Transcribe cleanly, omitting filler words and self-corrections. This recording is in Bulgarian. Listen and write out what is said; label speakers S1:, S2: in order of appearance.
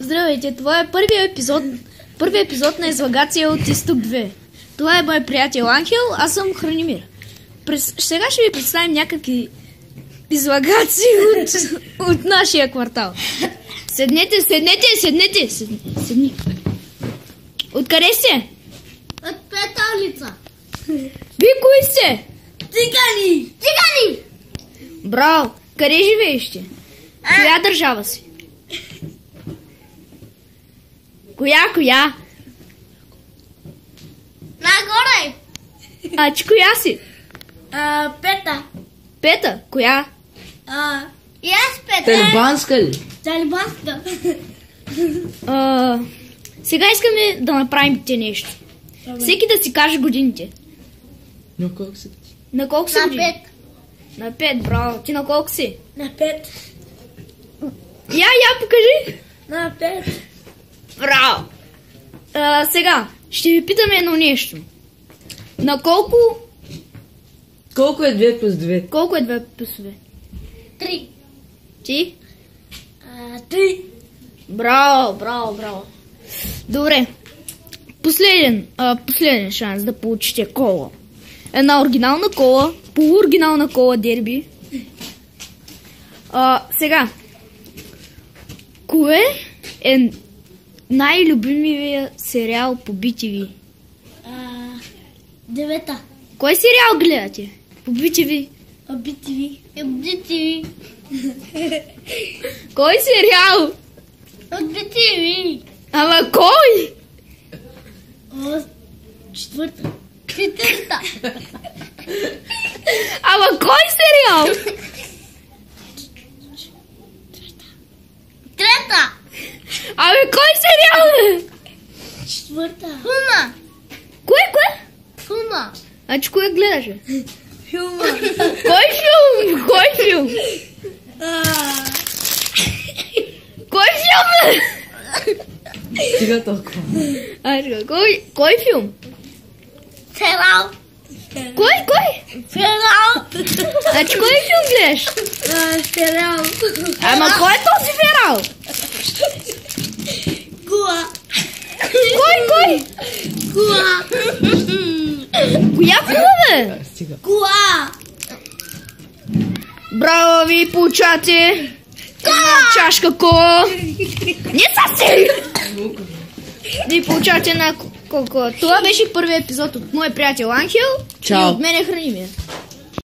S1: Здравейте, това е първият епизод на излагация от Изток 2. Това е мой приятел Ангел, аз съм Хранимир. Сега ще ви представим някакви излагации от нашия квартал. Седни. Откъде сте?
S2: От Пета улица.
S1: Вие кои сте?
S2: Цигани!
S1: Браво! Къде живеещи? Коя държава си? Коя?
S2: Нагоре!
S1: Ти коя си?
S2: Пета.
S1: Пета? Коя?
S2: И аз Пета.
S3: Талибанска ли?
S2: Талибанска.
S1: Сега искаме да направим нещо. Всеки да си каже годините.
S3: На колко си?
S1: На колко си
S2: На
S1: години?
S2: 5.
S1: На 5, браво. Ти на колко си?
S2: На 5.
S1: Я покажи.
S2: На 5.
S1: Браво. Сега, ще ви питаме едно нещо. На колко...
S3: Колко е 2 плюс 2?
S1: Колко е 2 плюс 2?
S2: 3.
S1: Ти?
S2: 3.
S1: Браво. Добре. Последен шанс да получите кола. Една оригинална кола, полуоригинална кола дерби. Сега. Кое е най-любимия сериал по BTV?
S2: 9.
S1: Кой сериал гледате? По BTV?
S2: BTV.
S1: Кой сериал?
S2: От BTV.
S1: Ама кой?
S2: Четвърта.
S1: Ама кой сериал?
S2: Трета.
S1: Абе кой сериал е?
S2: Четвърта. Хума.
S1: Кое?
S2: Хума.
S1: Значи кое гледаше?
S2: Хума.
S1: Кой филм? Кой филм е?
S3: Стига толкова.
S1: Кой филм?
S2: Сериал.
S1: Кой?
S2: Сериал.
S1: Значи кой филм гледаш?
S2: Сериал.
S1: Ама кой е този сериал?
S2: Куа.
S1: Кой?
S2: Куа.
S1: Коя филм бе?
S3: Стига.
S2: Куа.
S1: Браво ви, получате чашка кола. Не съвсем! Ви получавате на кола. Това беше първият епизод от моя приятел Ангел.
S3: Чао.
S1: И от мен е Хранимир.